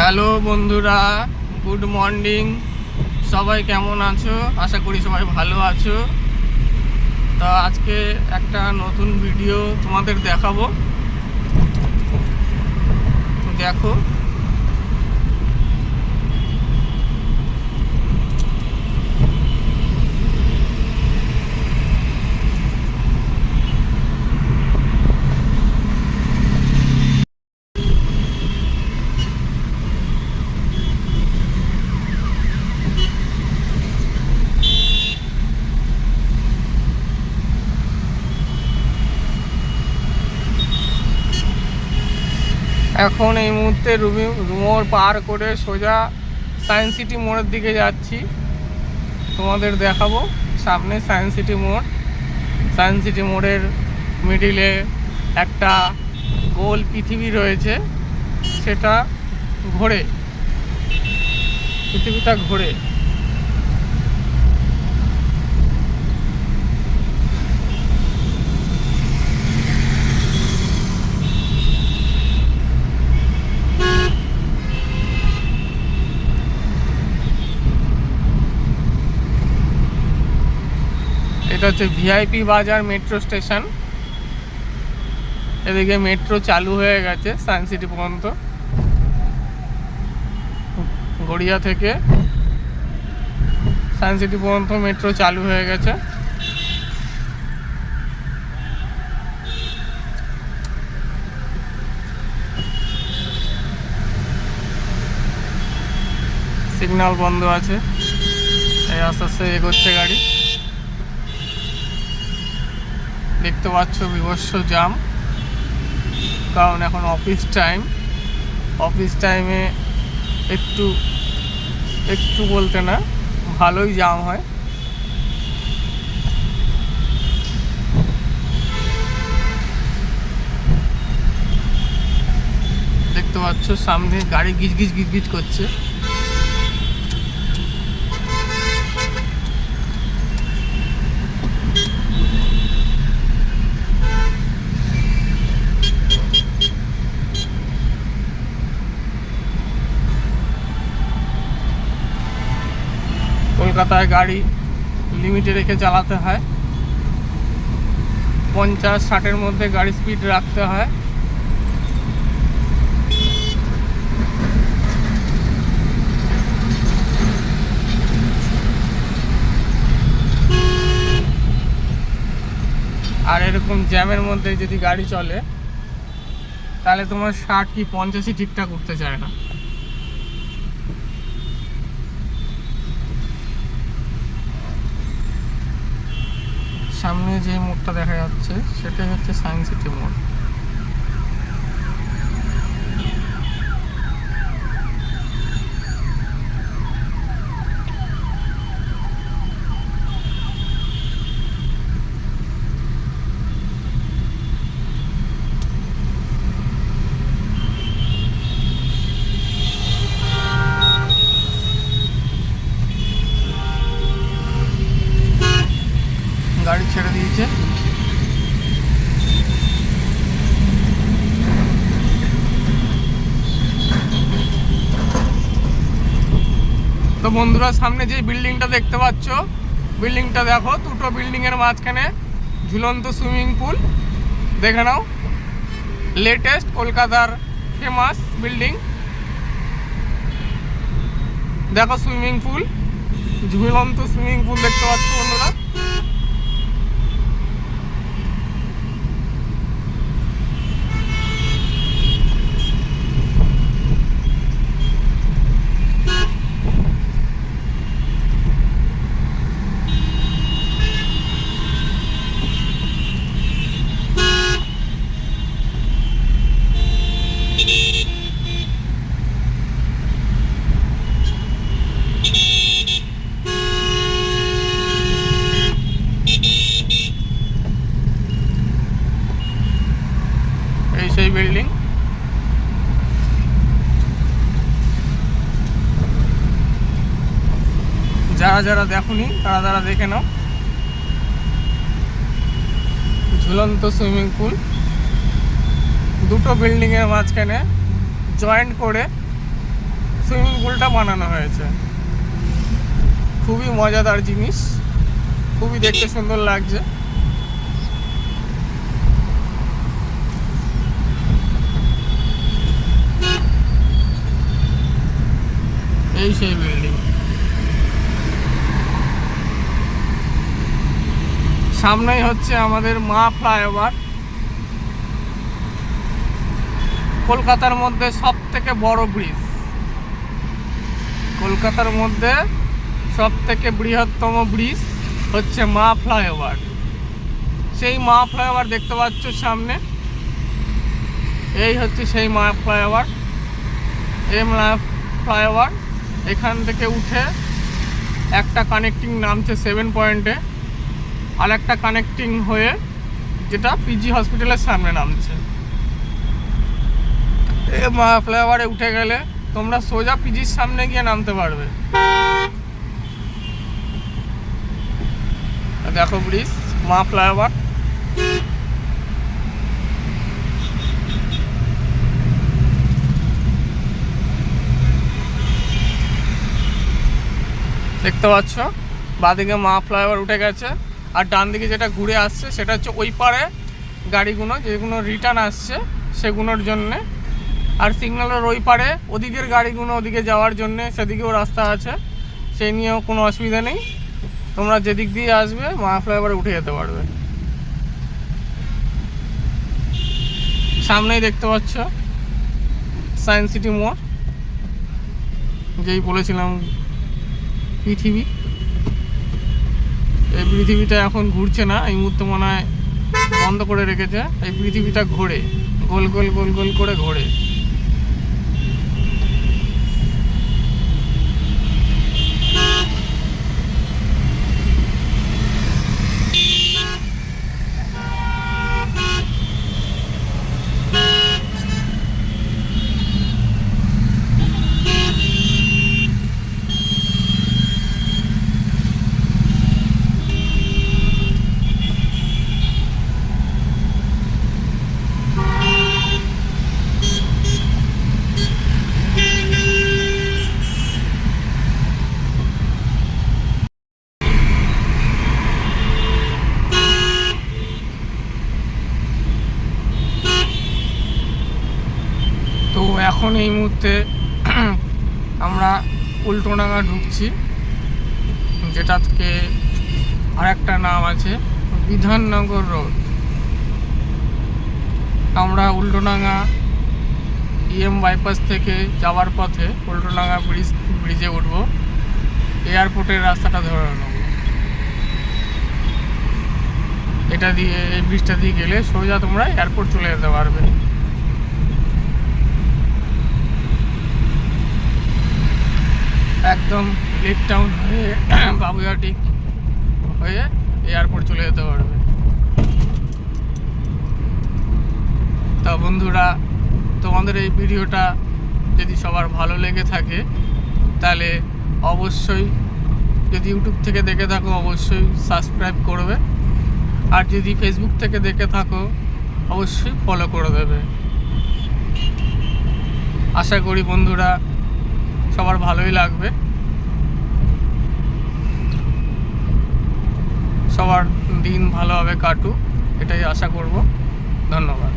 Hello বন্ধুরা, good morning. সবাই কেমন আছো? আশা করি সবাই ভালো আছো। তা আজকে একটা নতুন ভিডিও তোমাদের দেখাবো, দেখো। এখন এই মুহূর্তে রুমোর পার করে সোজা সায়েন্স সিটি মোড়ের দিকে যাচ্ছি। তোমাদের দেখাবো সামনে সায়েন্স সিটি মোড়। সায়েন্স সিটি মোড়ের মিডিলে একটা গোল পৃথিবী রয়েছে, সেটা ঘোরে, পৃথিবীটা ঘোরে। এটা হচ্ছে ভিআইপি বাজার মেট্রো স্টেশন। এদিকে মেট্রো চালু হয়ে গেছে সায়েন্স সিটি পর্যন্ত। গড়িয়া থেকে সায়েন্স সিটি পর্যন্ত মেট্রো চালু হয়ে গেছে। সিগন্যাল বন্ধ আছে, এই আস্তে আস্তে এগোচ্ছে গাড়ি। দেখতে পাচ্ছ বিভৎস জাম, কারণ এখন অফিস টাইম। অফিস টাইমে একটু একটু বলতে না, ভালোই জাম হয়। দেখতে পাচ্ছ সামনে গাড়ি গিজ গিজ গিজ গিজ করছে। কলকাতায় গাড়ি লিমিটে রেখে চালাতে হয়, 50-60-এর মধ্যে গাড়ি স্পিড রাখতে হয়। আর এরকম জ্যামের মধ্যে যদি গাড়ি চলে, তাহলে তোমার 60 কি 50-ই ঠিকঠাক উঠতে চায় না। সামনে যে মোড়টা দেখা যাচ্ছে সেটাই হচ্ছে সায়েন্স সিটি মোড়। গাড়ি ছেড়ে দিয়েছে। তো বন্ধুরা, সামনে যে বিল্ডিংটা দেখতে পাচ্ছ, বিল্ডিংটা দেখো, দুটো বিল্ডিংয়ের মাঝখানে ঝুলন্ত সুইমিং পুল। দেখে নাও, লেটেস্ট কলকাতার ফেমাস বিল্ডিং। দেখো সুইমিং পুল, ঝুলন্ত সুইমিং পুল দেখতে পাচ্ছ বন্ধুরা। সেই বিল্ডিং। যারা যারা দেখোনি তারা দেখে নাও। ঝুলন্ত সুইমিং পুল দুটো বিল্ডিংয়ের মাঝখানে জয়েন্ট করে সুইমিং পুলটা বানানো হয়েছে। খুবই মজাদার জিনিস, খুবই দেখতে সুন্দর লাগছে। এই সেই বিল্ডিং, সামনেই হচ্ছে আমাদের মা ফ্লাইওভার। কলকাতার মধ্যে সব থেকে বড় ব্রিজ, কলকাতার মধ্যে সব থেকে বৃহত্তম ব্রিজ হচ্ছে মা ফ্লাইওভার। সেই মা ফ্লাইওভার দেখতে পাচ্ছ সামনে, এই হচ্ছে সেই মা ফ্লাইওভার। এই মা ফ্লাইওভার এখান থেকে উঠে একটা কানেক্টিং নামছে 7 পয়েন্টে, আর একটা কানেক্টিং হয়ে যেটা পিজি হসপিটালের সামনে নামছে। এই মা ফ্লাইওভারে উঠে গেলে তোমরা সোজা পিজির সামনে গিয়ে নামতে পারবে। দেখো ব্রিজ, মা ফ্লাইওভার। দেখতে পাচ্ছ বাঁদিকে মা ফ্লাইওভার উঠে গেছে, আর ডান দিকে যেটা ঘুরে আসছে সেটা হচ্ছে ওই পারে গাড়িগুলো যেগুলো রিটার্ন আসছে সেগুলোর জন্যে, আর সিগন্যালের ওই পারে ওদিকের গাড়িগুলো ওদিকে যাওয়ার জন্যে সেদিকেও রাস্তা আছে, সেই নিয়েও কোনো অসুবিধা নেই। তোমরা যেদিক দিয়ে আসবে মা ফ্লাইওভারে উঠে যেতে পারবে। সামনেই দেখতে পাচ্ছ সায়েন্স সিটি মোড়, যেই বলেছিলাম পৃথিবী। এই পৃথিবীটা এখন ঘুরছে না, এই মুহূর্তে মনে হয় বন্ধ করে রেখেছে। এই পৃথিবীটা ঘোরে, গোল গোল গোল গোল করে ঘোরে। তো এখন এই মুহূর্তে আমরা উল্টোডাঙা ঢুকছি, যেটা থেকে আর একটা নাম আছে বিধাননগর রোড। আমরা উল্টোডাঙা ইএম বাইপাস থেকে যাওয়ার পথে উল্টোডাঙা ব্রিজে উঠবো, এয়ারপোর্টের রাস্তাটা ধরে নেব। এটা দিয়ে, এই ব্রিজটা দিয়ে গেলে সোজা তোমরা এয়ারপোর্ট চলে যেতে পারবে। একদম লেক টাউন হয়ে বাবুঘাটি হয়ে এয়ারপোর্ট চলে যেতে পারবে। তা বন্ধুরা, তোমাদের এই ভিডিওটা যদি সবার ভালো লেগে থাকে তাহলে অবশ্যই, যদি ইউটিউব থেকে দেখে থাকো অবশ্যই সাবস্ক্রাইব করবে, আর যদি ফেসবুক থেকে দেখে থাকো অবশ্যই ফলো করে দেবে। আশা করি বন্ধুরা সবার ভালোই লাগবে, সবার দিন ভালোভাবে কাটুক, এটাই আশা করব। ধন্যবাদ।